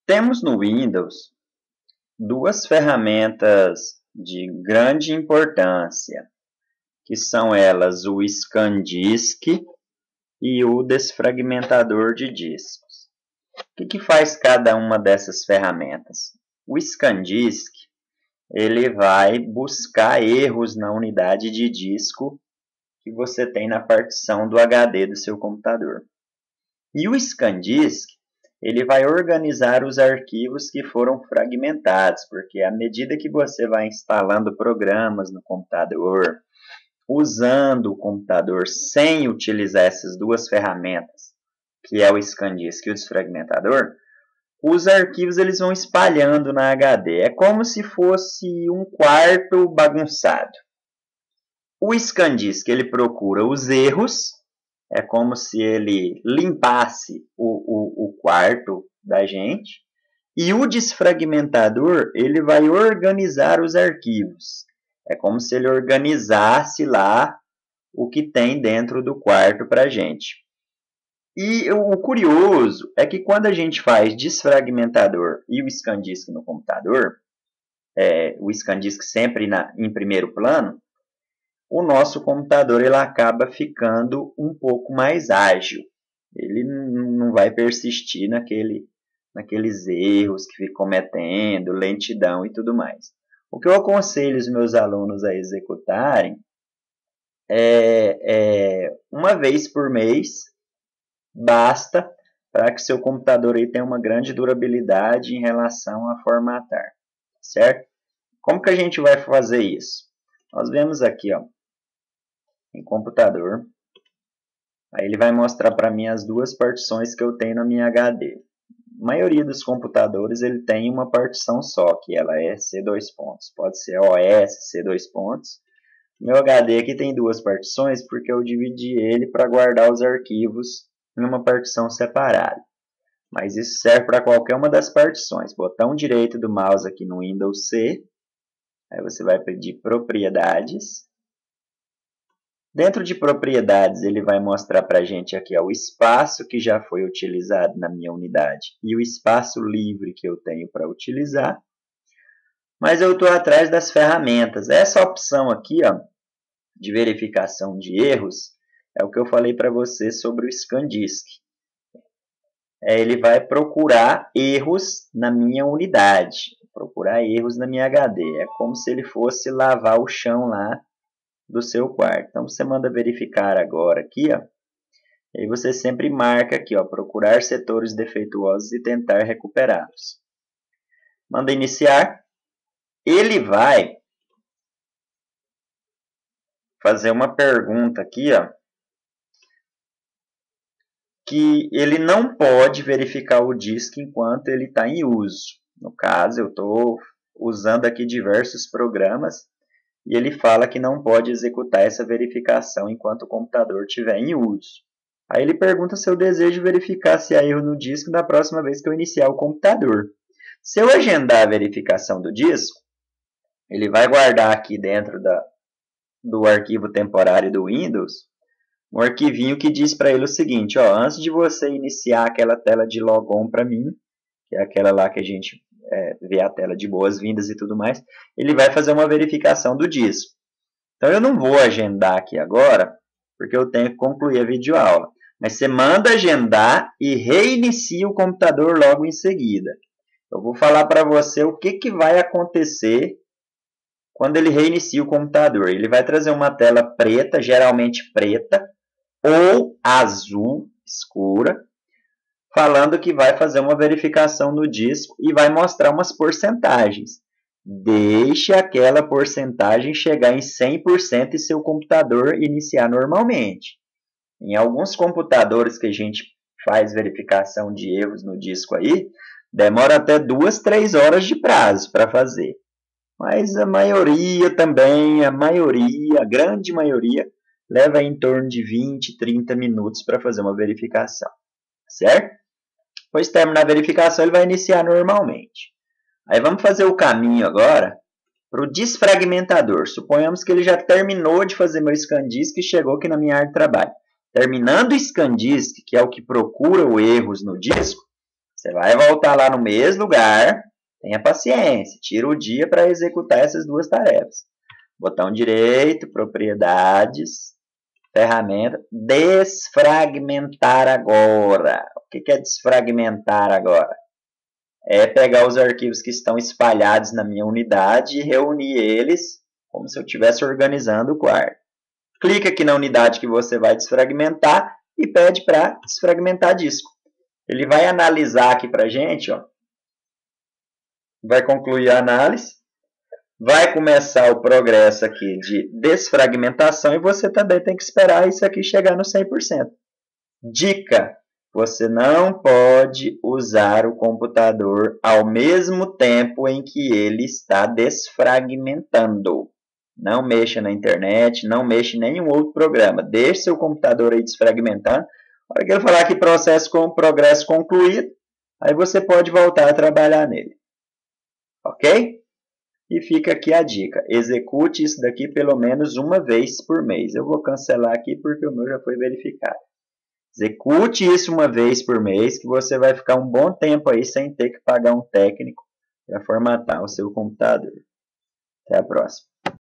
Temos no Windows duas ferramentas de grande importância, que são elas o ScanDisk e o desfragmentador de discos. O que faz cada uma dessas ferramentas? O ScanDisk ele vai buscar erros na unidade de disco que você tem na partição do HD do seu computador. E o ScanDisk ele vai organizar os arquivos que foram fragmentados, porque à medida que você vai instalando programas no computador, usando o computador sem utilizar essas duas ferramentas, que é o ScanDisk e o desfragmentador, os arquivos eles vão espalhando na HD. É como se fosse um quarto bagunçado. O ScanDisk ele procura os erros, é como se ele limpasse o quarto da gente. E o desfragmentador ele vai organizar os arquivos. É como se ele organizasse lá o que tem dentro do quarto para a gente. E o curioso é que quando a gente faz desfragmentador e o ScanDisk no computador, o ScanDisk sempre em primeiro plano, o nosso computador ele acaba ficando um pouco mais ágil. Ele não vai persistir naqueles erros que fica cometendo, lentidão e tudo mais. O que eu aconselho os meus alunos a executarem uma vez por mês, basta para que seu computador aí tenha uma grande durabilidade em relação a formatar, certo? Como que a gente vai fazer isso? Nós vemos aqui, ó, em computador, aí ele vai mostrar para mim as duas partições que eu tenho na minha HD. A maioria dos computadores ele tem uma partição só, que ela é C2 pontos, pode ser OS, C2 pontos. Meu HD aqui tem duas partições porque eu dividi ele para guardar os arquivos em uma partição separada. Mas isso serve para qualquer uma das partições. Botão direito do mouse aqui no Windows C, aí você vai pedir propriedades. Dentro de propriedades, ele vai mostrar para a gente aqui ó, o espaço que já foi utilizado na minha unidade e o espaço livre que eu tenho para utilizar. Mas eu estou atrás das ferramentas. Essa opção aqui ó, de verificação de erros é o que eu falei para você sobre o ScanDisk. Ele vai procurar erros na minha unidade, procurar erros na minha HD. É como se ele fosse lavar o chão lá do seu quarto. Então, você manda verificar agora aqui, ó. E aí você sempre marca aqui, ó, procurar setores defeituosos e tentar recuperá-los. Manda iniciar. Ele vai fazer uma pergunta aqui, ó, que ele não pode verificar o disco enquanto ele está em uso. No caso, eu estou usando aqui diversos programas e ele fala que não pode executar essa verificação enquanto o computador estiver em uso. Aí ele pergunta se eu desejo verificar se há erro no disco da próxima vez que eu iniciar o computador. Se eu agendar a verificação do disco, ele vai guardar aqui dentro do arquivo temporário do Windows um arquivinho que diz para ele o seguinte, ó, antes de você iniciar aquela tela de logon para mim, que é aquela lá que a gente vê a tela de boas-vindas e tudo mais, ele vai fazer uma verificação do disco. Então eu não vou agendar aqui agora, porque eu tenho que concluir a videoaula. Mas você manda agendar e reinicia o computador logo em seguida. Eu vou falar para você o que vai acontecer quando ele reinicia o computador. Ele vai trazer uma tela preta, geralmente preta, ou azul escura, falando que vai fazer uma verificação no disco e vai mostrar umas porcentagens. Deixe aquela porcentagem chegar em 100% e seu computador iniciar normalmente. Em alguns computadores que a gente faz verificação de erros no disco aí, demora até 2, 3 horas de prazo para fazer. Mas a maioria também, a grande maioria, leva em torno de 20, 30 minutos para fazer uma verificação. Certo? Depois de terminar a verificação, ele vai iniciar normalmente. Aí vamos fazer o caminho agora para o desfragmentador. Suponhamos que ele já terminou de fazer meu ScanDisk e chegou aqui na minha área de trabalho. Terminando o ScanDisk, que é o que procura os erros no disco, Você vai voltar lá no mesmo lugar, tenha paciência, tira o dia para executar essas duas tarefas. Botão direito, propriedades, ferramenta, desfragmentar agora. O que é desfragmentar agora? É pegar os arquivos que estão espalhados na minha unidade e reunir eles como se eu estivesse organizando o quarto. Clica aqui na unidade que você vai desfragmentar e pede para desfragmentar disco. Ele vai analisar aqui para a gente, ó. Vai concluir a análise. Vai começar o progresso aqui de desfragmentação e você também tem que esperar isso aqui chegar no 100%. Dica: você não pode usar o computador ao mesmo tempo em que ele está desfragmentando. Não mexa na internet, não mexa em nenhum outro programa. Deixe seu computador aí desfragmentando. A hora que ele falar que processo com progresso concluído, aí você pode voltar a trabalhar nele. Ok? E fica aqui a dica. Execute isso daqui pelo menos uma vez por mês. Eu vou cancelar aqui porque o meu já foi verificado. Execute isso uma vez por mês que você vai ficar um bom tempo aí sem ter que pagar um técnico para formatar o seu computador. Até a próxima.